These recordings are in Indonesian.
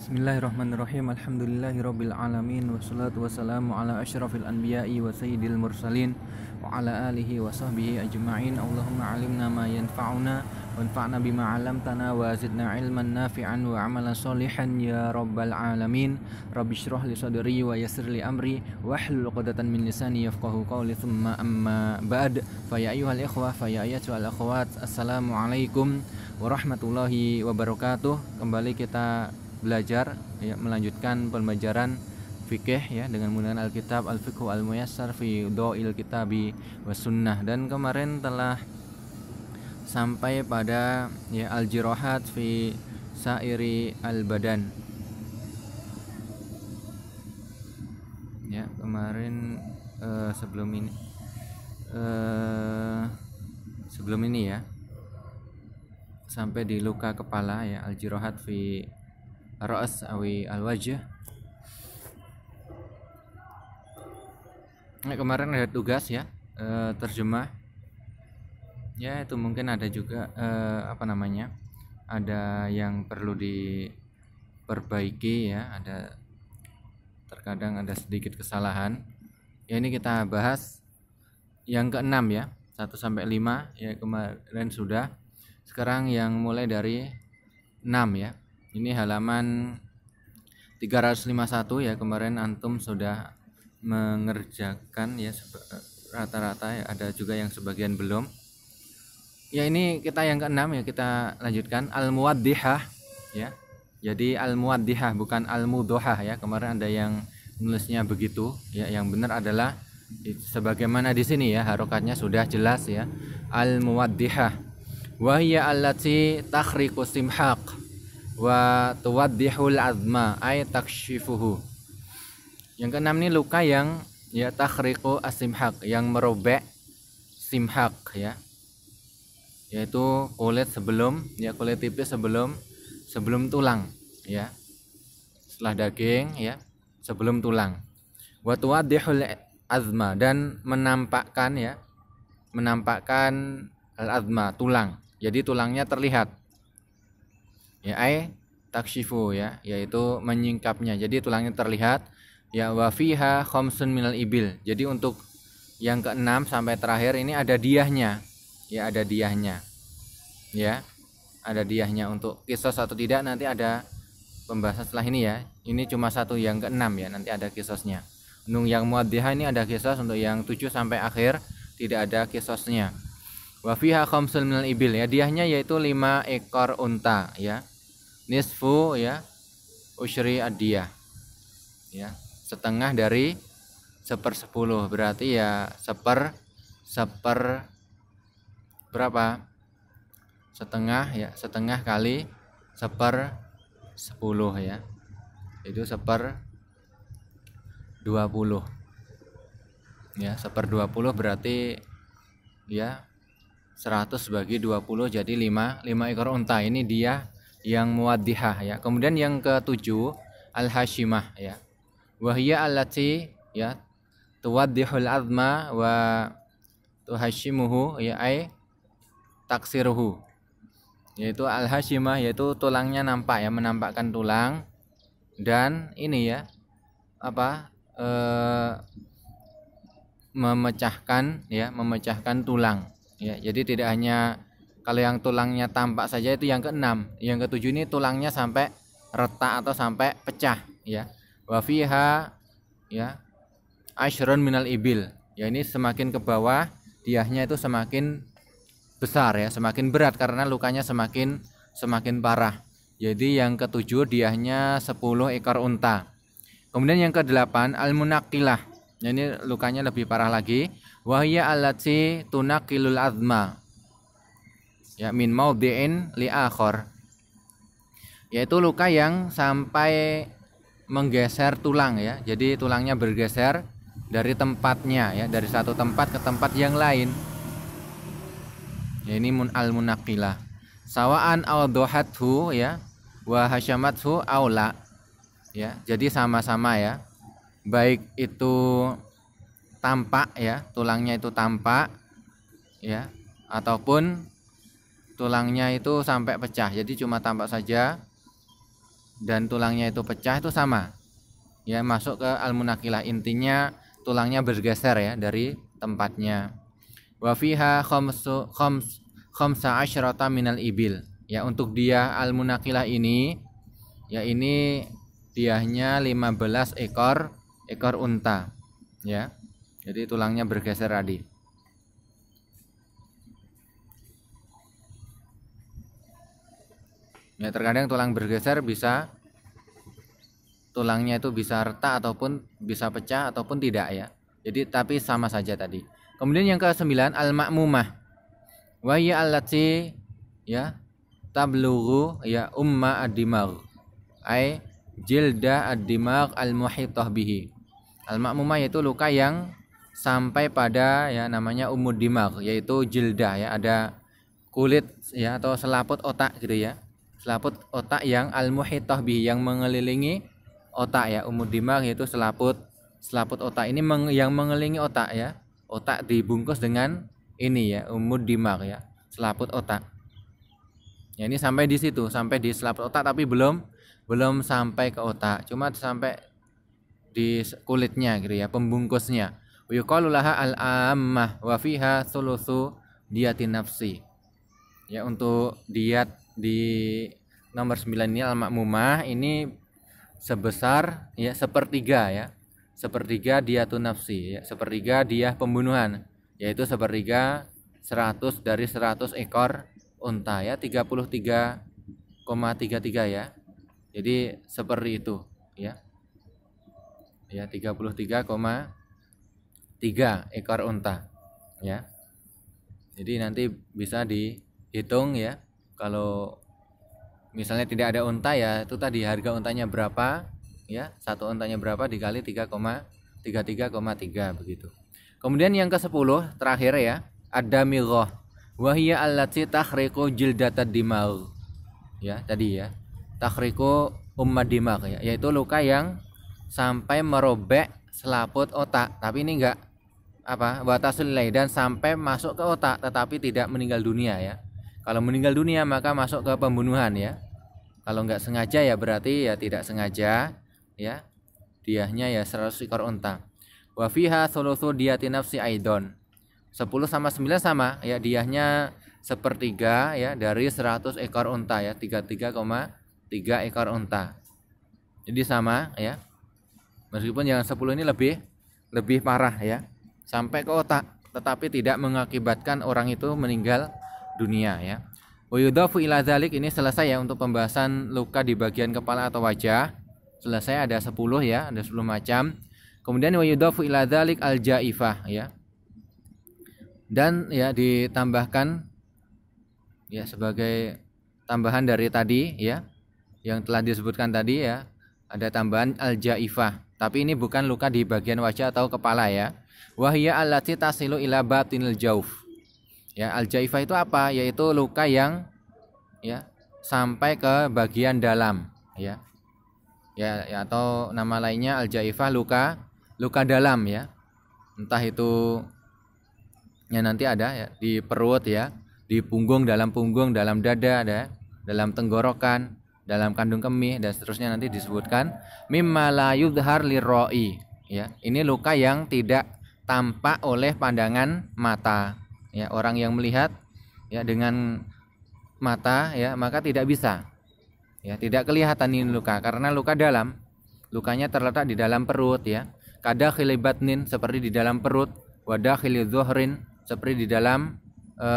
Bismillahirrahmanirrahim. Alhamdulillahirabbil alamin wassalatu wassalamu ala asyrafil anbiya'i wa sayyidil mursalin wa ala alihi wa sahbihi ajma'in. Allahumma 'allimna ma yanfa'una wanfa'na bima 'allamtana wa zidna 'ilman nafi'an wa 'amalan sholihan ya rabbal alamin. Rabbi shrah li sadri wa yassir li amri wahlul 'uqdatam min lisani yafqahu qawli. Tsumma amma ba'd. Fa ya ayyuhal ikhwah fa ya ayyatuhal akhwat. Assalamualaikum warahmatullahi wabarakatuh. Kembali kita belajar ya, melanjutkan pembelajaran fikih ya dengan menggunakan Alkitab Al-Fiqhu Al-Muyassar fi Dhawil Kitabi was Sunnah, dan kemarin telah sampai pada ya al-jirahat fi sairi al-badan. Ya, kemarin sebelum ini ya sampai di luka kepala ya, al-jirahat fi Ra's awi al-wajh. Nah, kemarin ada tugas ya, terjemah. Ya, itu mungkin ada juga ada yang perlu diperbaiki ya, terkadang ada sedikit kesalahan. Ya, ini kita bahas yang ke-6 ya, 1 sampai 5 ya, kemarin sudah. Sekarang yang mulai dari 6 ya. Ini halaman 351 ya, kemarin antum sudah mengerjakan ya rata-rata ya, ada juga yang sebagian belum. Ya, ini kita yang ke-6 ya, kita lanjutkan al-muwaddihah ya. Jadi al-muwaddihah bukan al-mudhohah ya. Kemarin ada yang nulisnya begitu ya. Yang benar adalah sebagaimana di sini ya, harokatnya sudah jelas ya. Al-muwaddihah wa hiya allati takhriqu simhaq wa tuwaddihul azma ay takshifuhu. Yang keenam ini luka yang ya takhriqu asimhaq, yang merobek simhaq ya, yaitu kulit sebelum ya, kulit tipis sebelum tulang ya, setelah daging ya, sebelum tulang. Wa tuwaddihul azma, dan menampakkan al azma, tulang, jadi tulangnya terlihat ya, takshifu ya, yaitu menyingkapnya, jadi tulangnya terlihat ya. Wa fiha khamsun minal ibil, jadi untuk yang ke-6 sampai terakhir ini ada diyahnya ya, ada diyahnya ya, ada diyahnya. Untuk kisos atau tidak nanti ada pembahasan setelah ini ya. Ini cuma satu yang ke-6 ya, nanti ada kisosnya. Untuk yang muwaddihah ini ada kisos, untuk yang 7 sampai akhir tidak ada kisosnya. Wa fiha khamsun minal ibil ya, diyahnya yaitu 5 ekor unta ya. Nisfu ya usyri ad-diyah ya, setengah dari 1/10, berarti ya berapa, setengah ya, setengah kali 1/10 ya, itu 1/20 ya. 1/20 berarti ya 100 bagi 20, jadi 5 ekor unta. Ini dia yang muwaddihah ya. Kemudian yang ke-7 al-hashimah ya. Wahiyya allati ya tuwaddihul azma wa tuhashimuhu ya ay taksiruhu. Yaitu al-hashimah, yaitu tulangnya nampak ya, menampakkan tulang, dan ini ya memecahkan tulang ya. Jadi tidak hanya kalau yang tulangnya tampak saja, itu yang ke-6. Yang ke-7 ini tulangnya sampai retak atau sampai pecah ya. Wa fiha ya asyrun minal ibil ya, ini semakin ke bawah diyahnya itu semakin besar ya, semakin berat karena lukanya semakin parah. Jadi yang ke-7 diyahnya 10 ekor unta. Kemudian yang ke-8 al-munaqilah ya, ini lukanya lebih parah lagi. Wa hiya allati tunaqilul azma ya min maudhi'in li akhar, yaitu luka yang sampai menggeser tulang ya. Jadi tulangnya bergeser dari tempatnya ya, dari satu tempat ke tempat yang lain ya. Ini al-munaqilah. Sawa'an awdahathu ya wa hasyamathu aula ya, jadi sama-sama ya, baik itu tampak ya, tulangnya itu tampak ya, ataupun tulangnya itu sampai pecah, jadi cuma tampak saja dan tulangnya itu pecah itu sama. Ya, masuk ke al-munakilah. Intinya tulangnya bergeser ya dari tempatnya. Wa fiha khamsa asyrata minal ibil. Ya, untuk dia al-munakilah ini ya ini diahnya 15 ekor unta. Ya. Jadi tulangnya bergeser tadi. Ya, terkadang tulang bergeser bisa tulangnya itu bisa retak ataupun bisa pecah ataupun tidak ya. Jadi tapi sama saja tadi. Kemudian yang ke-9 al-ma'mumah. Wa hiya allati ya tablughu ya umma ad-dimagh. Ai jilda ad-dimagh al-muhitah bihi. Al-ma'mumah yaitu luka yang sampai pada ya namanya umud dimagh, yaitu jilda ya, ada kulit ya atau selaput otak gitu ya. Selaput otak yang al-muhitah bihi, yang mengelilingi otak ya. Umud dimagh yaitu selaput otak ini yang mengelilingi otak ya. Otak dibungkus dengan ini ya, umud dimagh ya, selaput otak. Ya, ini sampai di situ, sampai di selaput otak tapi belum sampai ke otak, cuma sampai di kulitnya gitu ya, pembungkusnya. Yuqalu laha al-ammah wa fiha thulutsu diyatin nafsi. Ya, untuk diat di nomor 9 ini al-ma'mumah ini sebesar ya sepertiga ya. Sepertiga diatun nafsi ya, sepertiga diah pembunuhan, yaitu sepertiga 100 dari 100 ekor unta ya, 33,33 ya. Jadi seperti itu ya. Ya, 33,3 ekor unta ya. Jadi nanti bisa dihitung ya. Kalau misalnya tidak ada unta ya itu tadi harga untanya berapa ya, satu untanya berapa dikali 3,33,3 begitu. Kemudian yang ke-10 terakhir ya, ada mighah wa hiya allati takhriqu jildatad dimagh. Ya, tadi ya. Takhriqu ummad dimagh ya, yaitu luka yang sampai merobek selaput otak, tapi ini enggak batasul dan sampai masuk ke otak tetapi tidak meninggal dunia ya. Kalau meninggal dunia maka masuk ke pembunuhan ya. Kalau enggak sengaja ya berarti ya tidak sengaja ya. Diahnya ya 100 ekor unta. Wa fiha thulutsu diyati nafsi aidon. 10 sama 9 sama ya, diahnya sepertiga ya dari 100 ekor unta ya, 33,3 ekor unta. Jadi sama ya. Meskipun yang 10 ini lebih parah ya, sampai ke otak tetapi tidak mengakibatkan orang itu meninggal dunia ya. Wa yudhafu ila dzalik, ini selesai ya untuk pembahasan luka di bagian kepala atau wajah. Selesai, ada 10 ya, ada 10 macam. Kemudian wa yudhafu ila dzalik al-jaifah ya. Dan ya ditambahkan ya sebagai tambahan dari tadi ya yang telah disebutkan tadi ya, ada tambahan al-jaifah. Tapi ini bukan luka di bagian wajah atau kepala ya. Wa hiya allati tasilu ila batinil jauf. Ya, al-jaifah itu apa? Yaitu luka yang ya sampai ke bagian dalam ya. Ya, atau nama lainnya al-jaifah, luka dalam ya. Entah itu ya nanti ada ya di perut ya, di punggung, dalam dada ada, dalam tenggorokan, dalam kandung kemih dan seterusnya nanti disebutkan. Mimma la yudhar lirra'i ya. Ini luka yang tidak tampak oleh pandangan mata. Ya, orang yang melihat ya dengan mata ya maka tidak bisa ya, tidak kelihatan ini luka karena luka dalam. Lukanya terletak di dalam perut ya. Kadakhili batnin, seperti di dalam perut, wadakhili dhuhrin, seperti di dalam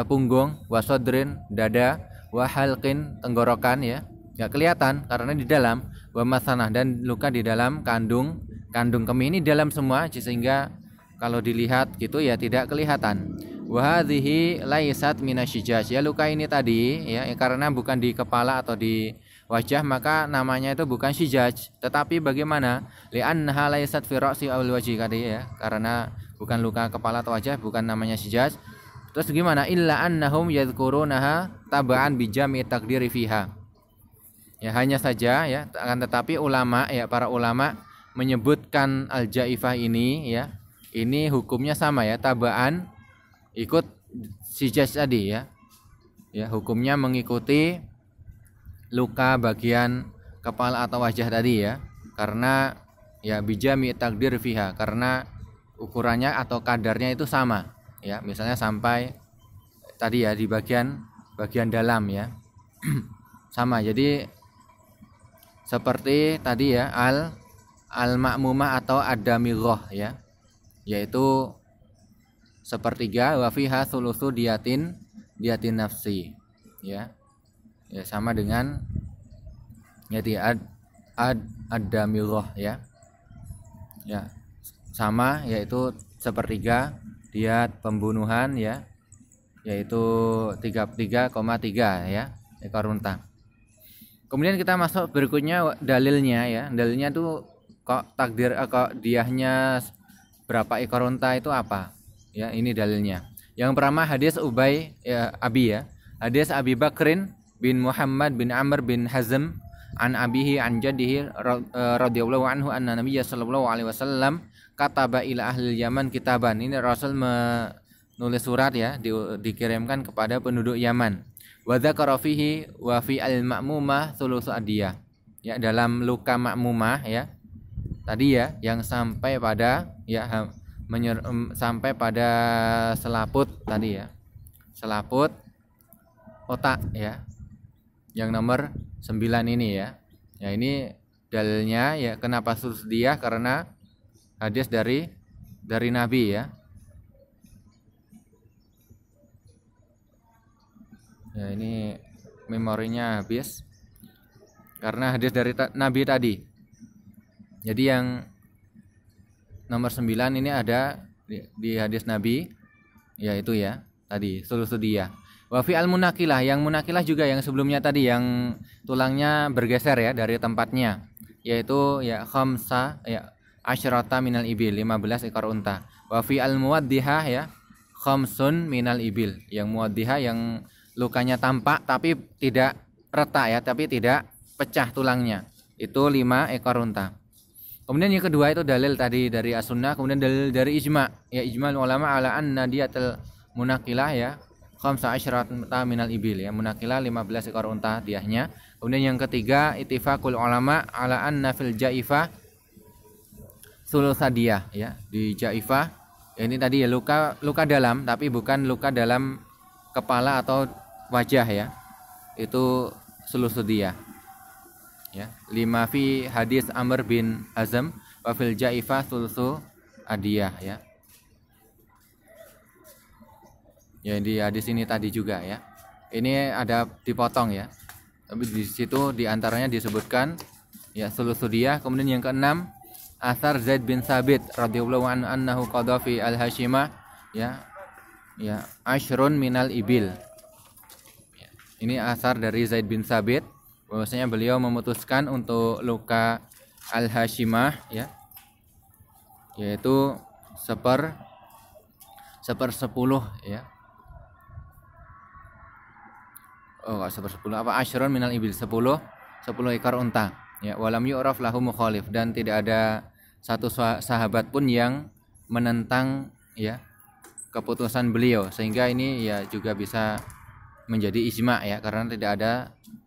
punggung, wasodrin, dada, wahalqin, tenggorokan ya. Enggak kelihatan karena di dalam, wamasanah, dan luka di dalam kandung kemih ini dalam semua sehingga kalau dilihat gitu ya tidak kelihatan. Wa hadhihi laisat minasyijaj. Ya, luka ini tadi ya karena bukan di kepala atau di wajah maka namanya itu bukan syijaj. Tetapi bagaimana? Li'annaha laisat fi ra'si aw wajhi tadi ya. Karena bukan luka kepala atau wajah bukan namanya syijaj. Terus gimana? Illa annahum yadhkurunaha tab'an bi jami' taqdiri fiha. Ya, hanya saja ya, akan tetapi ulama ya, para ulama menyebutkan al-jaifah ini ya. Ini hukumnya sama ya, tab'an ikut syijaj tadi ya. Ya, hukumnya mengikuti luka bagian kepala atau wajah tadi ya, karena ya bijami takdir fiha, karena ukurannya atau kadarnya itu sama ya, misalnya sampai tadi ya di bagian dalam ya sama. Jadi seperti tadi ya al ma'mumah atau ad-damighah ya, yaitu sepertiga, wa fiha sulusu diatin nafsi ya. Ya sama dengan jadi ad-damighah ya. Ya, sama yaitu sepertiga diat pembunuhan ya, yaitu 33,3 ya ekor unta. Kemudian kita masuk berikutnya dalilnya ya. Dalilnya tuh kok kok diahnya berapa ekor unta itu apa? Ya, ini dalilnya. Yang pertama hadis Ubay ya, Abi ya. Hadis Abi Bakrin bin Muhammad bin Amr bin Hazm an abihi an jaddihi radhiyallahu anhu anna Nabiyya sallallahu alaihi wasallam kataba ila ahli Yaman kitaban. Ini Rasul menulis surat ya, dikirimkan kepada penduduk Yaman. Wa dzakara fihi wa fi al-ma'mumah thulutsu adiyah. Ya, dalam luka ma'mumah ya. Tadi ya yang sampai pada ya sampai pada selaput tadi ya. Selaput otak ya. Yang nomor 9 ini ya. Ya ini dalilnya ya, kenapa thulutsu adiyah, karena hadis dari Nabi ya. Ya ini memorinya habis karena hadis dari Nabi tadi. Jadi yang nomor 9 ini ada di hadis Nabi, yaitu ya tadi thulutsu diyah. Wa fi al-munakilah, yang munakilah juga yang sebelumnya tadi yang tulangnya bergeser ya dari tempatnya, yaitu ya khamsa ya asyrata minal ibil, 15 ekor unta. Wa fi al-muwaddihah ya khamsun minal ibil, yang muwaddihah yang lukanya tampak tapi tidak retak ya, tapi tidak pecah tulangnya, itu 5 ekor unta. Kemudian yang kedua itu dalil tadi dari as-sunnah, kemudian dalil dari ijma ya, ijma ulama ala anna diatul munakilah ya khamsa asyrata minal ibil ya, munakilah 15 ekor unta diahnya. Kemudian yang ketiga ittifaqul ulama ala anna fil jaifah sulusadiyah ya, di jaifah ya, ini tadi ya luka dalam tapi bukan luka dalam kepala atau wajah ya, itu sulusadiyah ya. 5 fi hadis Amr bin Hazm wa fil jaifah sulusu adiyah ya. Ya di hadis ini tadi juga ya. Ini ada dipotong ya. Tapi di situ diantaranya disebutkan ya sulusu adiyah. Kemudian yang keenam asar Zaid bin Sabit radhiyallahu anhu qada fi al-Hashimah ya. Ya, asyrun minal ibil. Ya, ini asar dari Zaid bin Sabit, bahwasanya beliau memutuskan untuk luka al-Hashimah ya, yaitu 1/10 ya. Oh, 1/10 apa? Asyrun minal ibil, 10 ekor unta. Ya, walam yu'raf lahu mukhalif, dan tidak ada satu sahabat pun yang menentang ya keputusan beliau, sehingga ini ya juga bisa menjadi ijma ya, karena tidak ada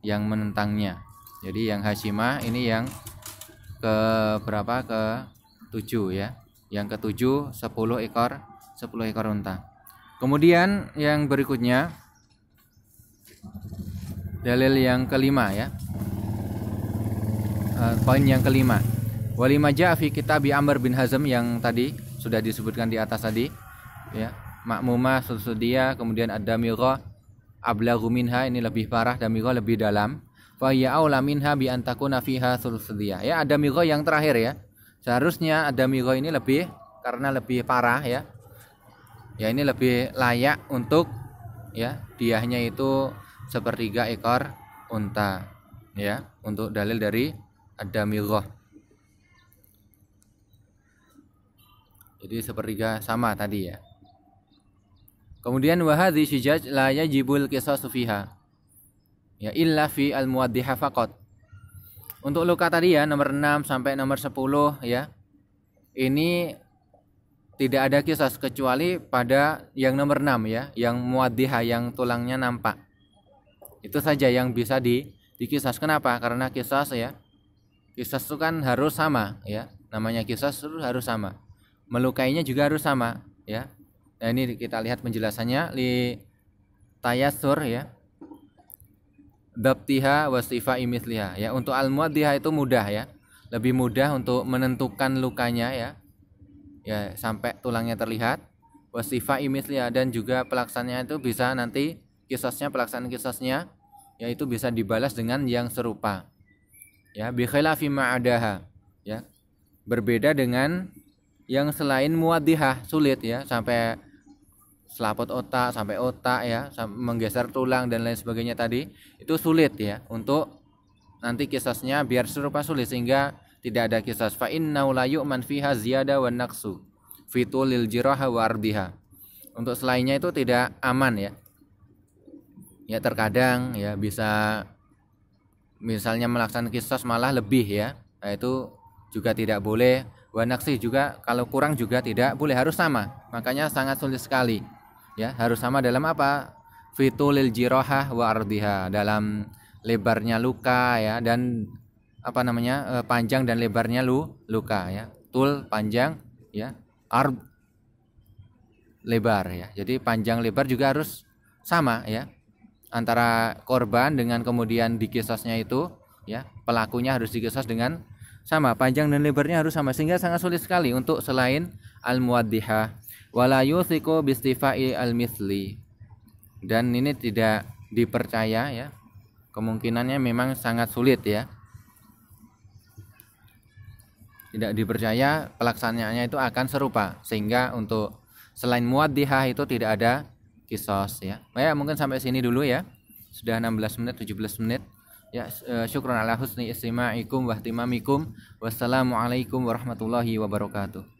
yang menentangnya. Jadi yang Hashimah ini yang ke berapa, ke-7 ya. Yang ke-7 10 ekor unta. Kemudian yang berikutnya dalil yang kelima ya. Poin yang kelima. Walima ja'a fi kitab Amr bin Hazm, yang tadi sudah disebutkan di atas tadi ya, ma'mumah thulutsu diyah, kemudian ad-damighah ablaghu minha, ini lebih parah, damighah lebih dalam. Fa ya aula minha bi an takuna fiha thulutsu diyah ya, ad-damighah yang terakhir ya. Seharusnya ad-damighah ini lebih, karena lebih parah ya. Ya ini lebih layak untuk ya diahnya itu 1/3 ekor unta ya, untuk dalil dari ad-damighah. Jadi 1/3 sama tadi ya. Kemudian wa hadhi syijaj la yajibul qisasu fiha ya illa fi al-muwaddiha faqat. Untuk luka tadi ya nomor 6 sampai nomor 10 ya, ini tidak ada qisas kecuali pada yang nomor 6 ya, yang muwaddiha, yang tulangnya nampak. Itu saja yang bisa dikisas. Kenapa? Karena qisas ya Qisas itu kan harus sama ya. Namanya qisas itu harus sama. Melukainya juga harus sama ya. Nah, ini kita lihat penjelasannya li tayassur ya. Dabtiha wasifa imithliha ya. Untuk al-muwaddihah itu mudah ya. Lebih mudah untuk menentukan lukanya ya. Ya, sampai tulangnya terlihat. Wasifa imithliha, dan juga pelaksananya itu bisa nanti pelaksanaan kisosnya yaitu bisa dibalas dengan yang serupa. Ya, bi khilafi ma adaha ya. Berbeda dengan yang selain muwaddihah, sulit ya, sampai selaput otak, sampai otak ya, menggeser tulang dan lain sebagainya tadi, itu sulit ya untuk nanti kisosnya biar serupa, sulit sehingga tidak ada kisos. Fa innahu la yu'man fiha ziyada wa naqsu fitulil jiraha wa ardiha. Untuk selainnya itu tidak aman ya. Ya terkadang ya bisa misalnya melaksanakan kisos malah lebih ya. Nah, itu juga tidak boleh. Wa naqsi juga kalau kurang juga tidak boleh, harus sama. Makanya sangat sulit sekali. Ya, harus sama dalam apa? Fitulil jirahah wa ardiha, dalam lebarnya luka ya, dan apa namanya? Panjang dan lebarnya luka ya. Tul panjang ya, ard lebar ya. Jadi panjang lebar juga harus sama ya. Antara korban dengan kemudian dikisosnya itu ya, pelakunya harus dikisos dengan sama, panjang dan lebarnya harus sama, sehingga sangat sulit sekali untuk selain al-muwaddihah. Wala yuthiqu bistifai al-mithli, dan ini tidak dipercaya ya, kemungkinannya memang sangat sulit ya, tidak dipercaya pelaksanaannya itu akan serupa, sehingga untuk selain muwaddihah itu tidak ada kisos ya. Ya mungkin sampai sini dulu ya, sudah 16 menit 17 menit ya. Syukran ala husni istima'ikum wa ihtimamikum. Wassalamualaikum warahmatullahi wabarakatuh.